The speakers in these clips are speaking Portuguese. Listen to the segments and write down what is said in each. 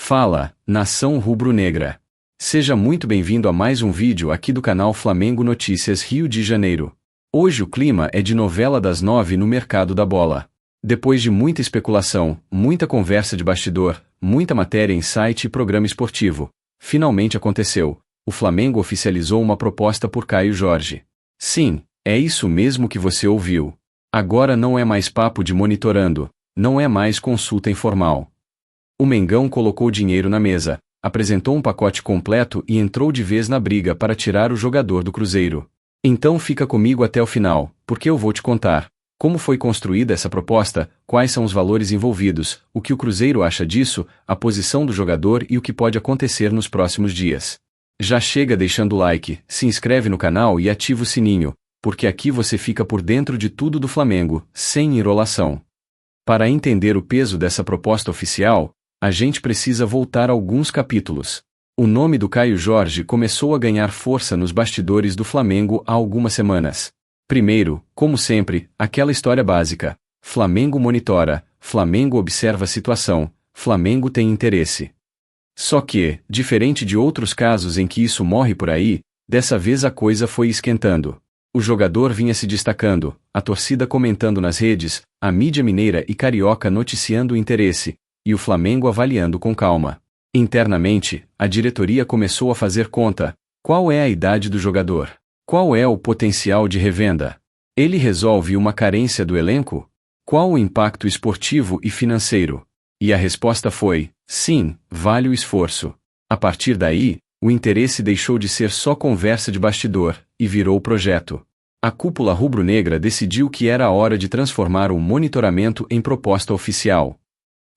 Fala, nação rubro-negra. Seja muito bem-vindo a mais um vídeo aqui do canal Flamengo Notícias Rio de Janeiro. Hoje o clima é de novela das 9 no mercado da bola. Depois de muita especulação, muita conversa de bastidor, muita matéria em site e programa esportivo, finalmente aconteceu. O Flamengo oficializou uma proposta por Caio Jorge. Sim, é isso mesmo que você ouviu. Agora não é mais papo de monitorando, não é mais consulta informal. O Mengão colocou dinheiro na mesa, apresentou um pacote completo e entrou de vez na briga para tirar o jogador do Cruzeiro. Então fica comigo até o final, porque eu vou te contar como foi construída essa proposta, quais são os valores envolvidos, o que o Cruzeiro acha disso, a posição do jogador e o que pode acontecer nos próximos dias. Já chega deixando o like, se inscreve no canal e ativa o sininho, porque aqui você fica por dentro de tudo do Flamengo, sem enrolação. Para entender o peso dessa proposta oficial, a gente precisa voltar alguns capítulos. O nome do Caio Jorge começou a ganhar força nos bastidores do Flamengo há algumas semanas. Primeiro, como sempre, aquela história básica. Flamengo monitora, Flamengo observa a situação, Flamengo tem interesse. Só que, diferente de outros casos em que isso morre por aí, dessa vez a coisa foi esquentando. O jogador vinha se destacando, a torcida comentando nas redes, a mídia mineira e carioca noticiando o interesse, e o Flamengo avaliando com calma. Internamente, a diretoria começou a fazer conta. Qual é a idade do jogador? Qual é o potencial de revenda? Ele resolve uma carência do elenco? Qual o impacto esportivo e financeiro? E a resposta foi: sim, vale o esforço. A partir daí, o interesse deixou de ser só conversa de bastidor, e virou projeto. A cúpula rubro-negra decidiu que era a hora de transformar o monitoramento em proposta oficial.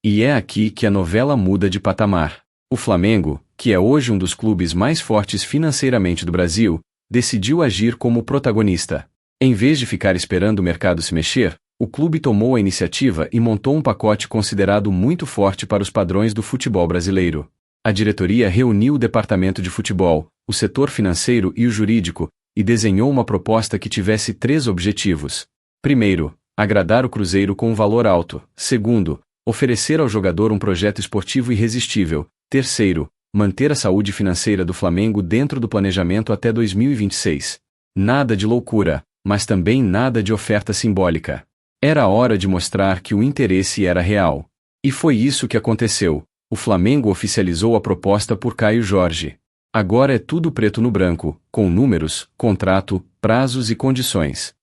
E é aqui que a novela muda de patamar. O Flamengo, que é hoje um dos clubes mais fortes financeiramente do Brasil, decidiu agir como protagonista. Em vez de ficar esperando o mercado se mexer, o clube tomou a iniciativa e montou um pacote considerado muito forte para os padrões do futebol brasileiro. A diretoria reuniu o departamento de futebol, o setor financeiro e o jurídico, e desenhou uma proposta que tivesse 3 objetivos. Primeiro, agradar o Cruzeiro com um valor alto. Segundo, oferecer ao jogador um projeto esportivo irresistível. Terceiro, manter a saúde financeira do Flamengo dentro do planejamento até 2026. Nada de loucura, mas também nada de oferta simbólica. Era a hora de mostrar que o interesse era real. E foi isso que aconteceu. O Flamengo oficializou a proposta por Caio Jorge. Agora é tudo preto no branco, com números, contrato, prazos e condições.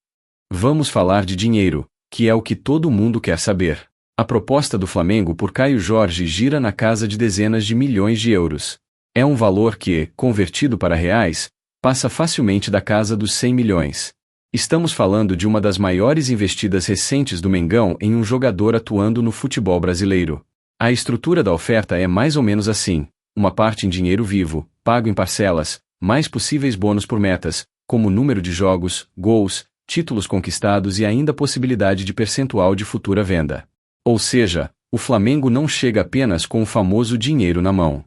Vamos falar de dinheiro, que é o que todo mundo quer saber. A proposta do Flamengo por Caio Jorge gira na casa de dezenas de milhões de euros. É um valor que, convertido para reais, passa facilmente da casa dos 100 milhões. Estamos falando de uma das maiores investidas recentes do Mengão em um jogador atuando no futebol brasileiro. A estrutura da oferta é mais ou menos assim: uma parte em dinheiro vivo, pago em parcelas, mais possíveis bônus por metas, como número de jogos, gols, títulos conquistados e ainda possibilidade de percentual de futura venda. Ou seja, o Flamengo não chega apenas com o famoso dinheiro na mão.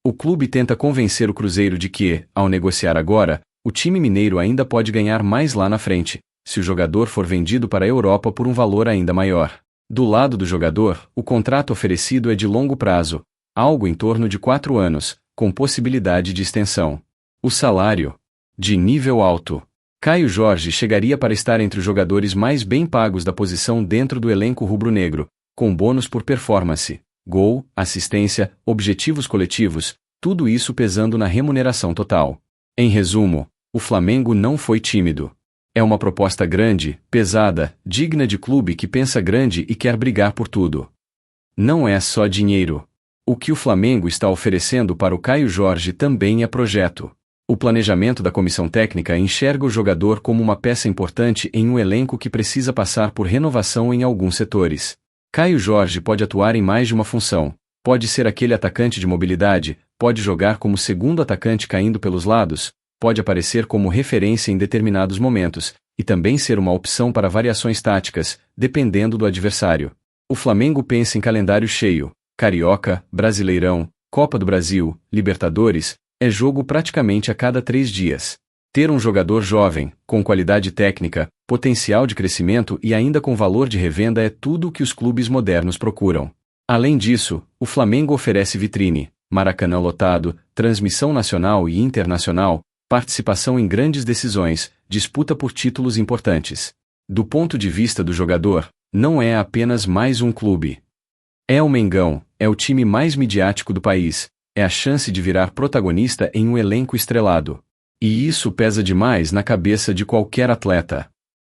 O clube tenta convencer o Cruzeiro de que, ao negociar agora, o time mineiro ainda pode ganhar mais lá na frente, se o jogador for vendido para a Europa por um valor ainda maior. Do lado do jogador, o contrato oferecido é de longo prazo, algo em torno de 4 anos, com possibilidade de extensão. O salário, de nível alto. Caio Jorge chegaria para estar entre os jogadores mais bem pagos da posição dentro do elenco rubro-negro, com bônus por performance, gol, assistência, objetivos coletivos, tudo isso pesando na remuneração total. Em resumo, o Flamengo não foi tímido. É uma proposta grande, pesada, digna de clube que pensa grande e quer brigar por tudo. Não é só dinheiro. O que o Flamengo está oferecendo para o Caio Jorge também é projeto. O planejamento da comissão técnica enxerga o jogador como uma peça importante em um elenco que precisa passar por renovação em alguns setores. Caio Jorge pode atuar em mais de uma função. Pode ser aquele atacante de mobilidade, pode jogar como segundo atacante caindo pelos lados, pode aparecer como referência em determinados momentos, e também ser uma opção para variações táticas, dependendo do adversário. O Flamengo pensa em calendário cheio: Carioca, Brasileirão, Copa do Brasil, Libertadores. É jogo praticamente a cada 3 dias. Ter um jogador jovem, com qualidade técnica, potencial de crescimento e ainda com valor de revenda é tudo o que os clubes modernos procuram. Além disso, o Flamengo oferece vitrine, Maracanã lotado, transmissão nacional e internacional, participação em grandes decisões, disputa por títulos importantes. Do ponto de vista do jogador, não é apenas mais um clube. É o Mengão, é o time mais midiático do país, é a chance de virar protagonista em um elenco estrelado. E isso pesa demais na cabeça de qualquer atleta.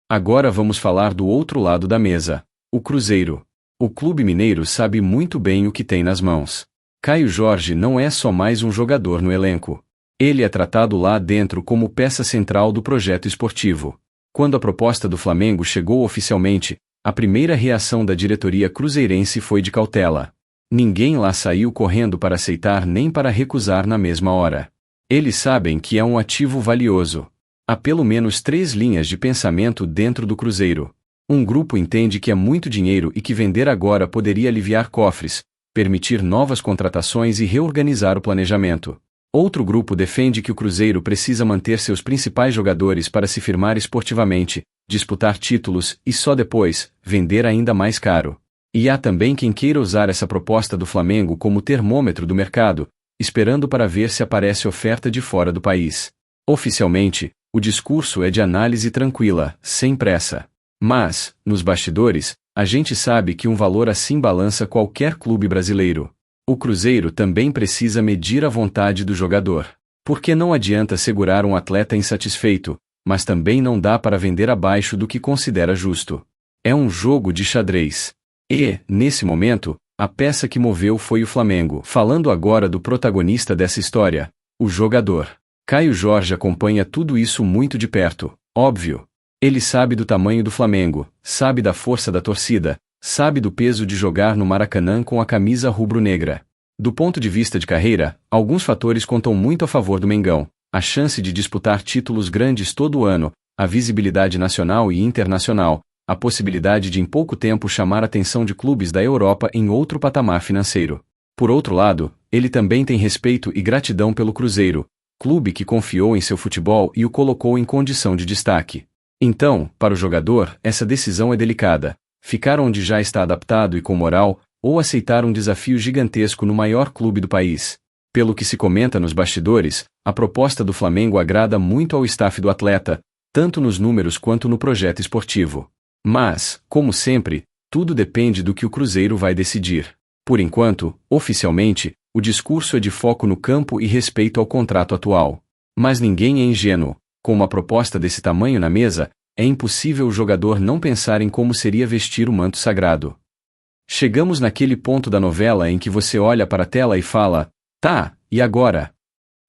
Agora vamos falar do outro lado da mesa, o Cruzeiro. O clube mineiro sabe muito bem o que tem nas mãos. Caio Jorge não é só mais um jogador no elenco. Ele é tratado lá dentro como peça central do projeto esportivo. Quando a proposta do Flamengo chegou oficialmente, a primeira reação da diretoria cruzeirense foi de cautela. Ninguém lá saiu correndo para aceitar nem para recusar na mesma hora. Eles sabem que é um ativo valioso. Há pelo menos 3 linhas de pensamento dentro do Cruzeiro. Um grupo entende que é muito dinheiro e que vender agora poderia aliviar cofres, permitir novas contratações e reorganizar o planejamento. Outro grupo defende que o Cruzeiro precisa manter seus principais jogadores para se firmar esportivamente, disputar títulos e só depois, vender ainda mais caro. E há também quem queira usar essa proposta do Flamengo como termômetro do mercado, esperando para ver se aparece oferta de fora do país. Oficialmente, o discurso é de análise tranquila, sem pressa. Mas, nos bastidores, a gente sabe que um valor assim balança qualquer clube brasileiro. O Cruzeiro também precisa medir a vontade do jogador. Porque não adianta segurar um atleta insatisfeito, mas também não dá para vender abaixo do que considera justo. É um jogo de xadrez. E, nesse momento, a peça que moveu foi o Flamengo. Falando agora do protagonista dessa história, o jogador. Caio Jorge acompanha tudo isso muito de perto, óbvio. Ele sabe do tamanho do Flamengo, sabe da força da torcida, sabe do peso de jogar no Maracanã com a camisa rubro-negra. Do ponto de vista de carreira, alguns fatores contam muito a favor do Mengão: a chance de disputar títulos grandes todo ano, a visibilidade nacional e internacional, a possibilidade de em pouco tempo chamar a atenção de clubes da Europa em outro patamar financeiro. Por outro lado, ele também tem respeito e gratidão pelo Cruzeiro, clube que confiou em seu futebol e o colocou em condição de destaque. Então, para o jogador, essa decisão é delicada: ficar onde já está adaptado e com moral, ou aceitar um desafio gigantesco no maior clube do país. Pelo que se comenta nos bastidores, a proposta do Flamengo agrada muito ao staff do atleta, tanto nos números quanto no projeto esportivo. Mas, como sempre, tudo depende do que o Cruzeiro vai decidir. Por enquanto, oficialmente, o discurso é de foco no campo e respeito ao contrato atual. Mas ninguém é ingênuo. Com uma proposta desse tamanho na mesa, é impossível o jogador não pensar em como seria vestir o manto sagrado. Chegamos naquele ponto da novela em que você olha para a tela e fala: tá, e agora?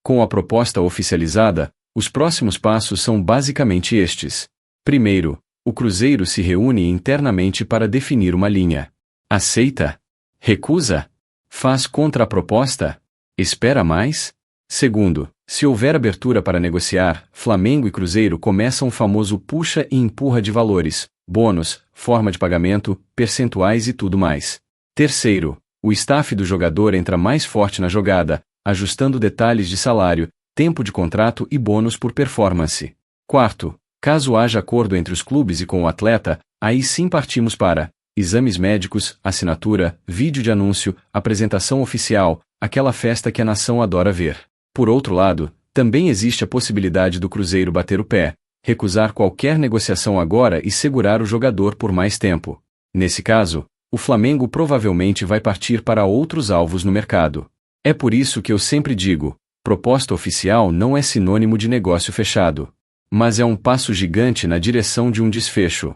Com a proposta oficializada, os próximos passos são basicamente estes. Primeiro, o Cruzeiro se reúne internamente para definir uma linha. Aceita? Recusa? Faz contra a proposta? Espera mais? Segundo, se houver abertura para negociar, Flamengo e Cruzeiro começam o famoso puxa e empurra de valores, bônus, forma de pagamento, percentuais e tudo mais. Terceiro, o staff do jogador entra mais forte na jogada, ajustando detalhes de salário, tempo de contrato e bônus por performance. Quarto, caso haja acordo entre os clubes e com o atleta, aí sim partimos para exames médicos, assinatura, vídeo de anúncio, apresentação oficial, aquela festa que a nação adora ver. Por outro lado, também existe a possibilidade do Cruzeiro bater o pé, recusar qualquer negociação agora e segurar o jogador por mais tempo. Nesse caso, o Flamengo provavelmente vai partir para outros alvos no mercado. É por isso que eu sempre digo: proposta oficial não é sinônimo de negócio fechado. Mas é um passo gigante na direção de um desfecho.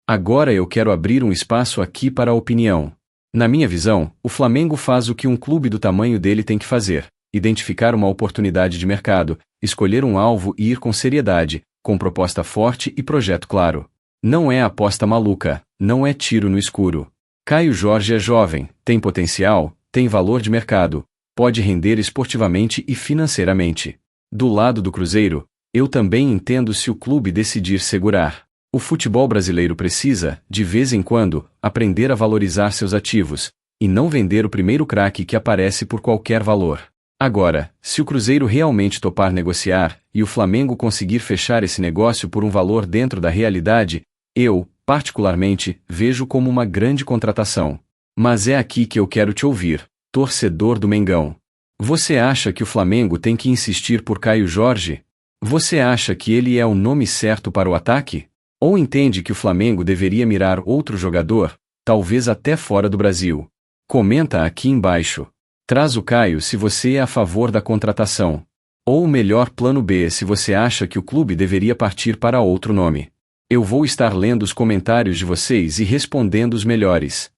Agora eu quero abrir um espaço aqui para a opinião. Na minha visão, o Flamengo faz o que um clube do tamanho dele tem que fazer: identificar uma oportunidade de mercado, escolher um alvo e ir com seriedade, com proposta forte e projeto claro. Não é aposta maluca, não é tiro no escuro. Caio Jorge é jovem, tem potencial, tem valor de mercado, pode render esportivamente e financeiramente. Do lado do Cruzeiro, eu também entendo se o clube decidir segurar. O futebol brasileiro precisa, de vez em quando, aprender a valorizar seus ativos, e não vender o primeiro craque que aparece por qualquer valor. Agora, se o Cruzeiro realmente topar negociar, e o Flamengo conseguir fechar esse negócio por um valor dentro da realidade, eu, particularmente, vejo como uma grande contratação. Mas é aqui que eu quero te ouvir, torcedor do Mengão. Você acha que o Flamengo tem que insistir por Caio Jorge? Você acha que ele é o nome certo para o ataque? Ou entende que o Flamengo deveria mirar outro jogador, talvez até fora do Brasil? Comenta aqui embaixo. Traz o Caio se você é a favor da contratação. Ou o melhor plano B se você acha que o clube deveria partir para outro nome. Eu vou estar lendo os comentários de vocês e respondendo os melhores.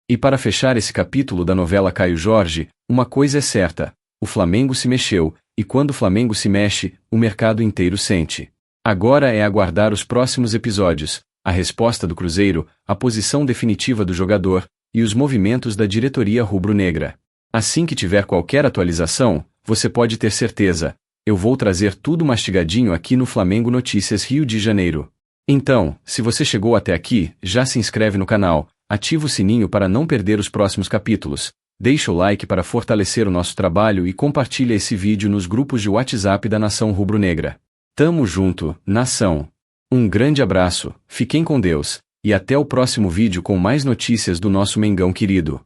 E para fechar esse capítulo da novela Caio Jorge, uma coisa é certa: o Flamengo se mexeu, e quando o Flamengo se mexe, o mercado inteiro sente. Agora é aguardar os próximos episódios, a resposta do Cruzeiro, a posição definitiva do jogador, e os movimentos da diretoria rubro-negra. Assim que tiver qualquer atualização, você pode ter certeza, eu vou trazer tudo mastigadinho aqui no Flamengo Notícias Rio de Janeiro. Então, se você chegou até aqui, já se inscreve no canal, ativa o sininho para não perder os próximos capítulos, deixa o like para fortalecer o nosso trabalho e compartilha esse vídeo nos grupos de WhatsApp da Nação Rubro-Negra. Tamo junto, nação! Um grande abraço, fiquem com Deus, e até o próximo vídeo com mais notícias do nosso Mengão querido.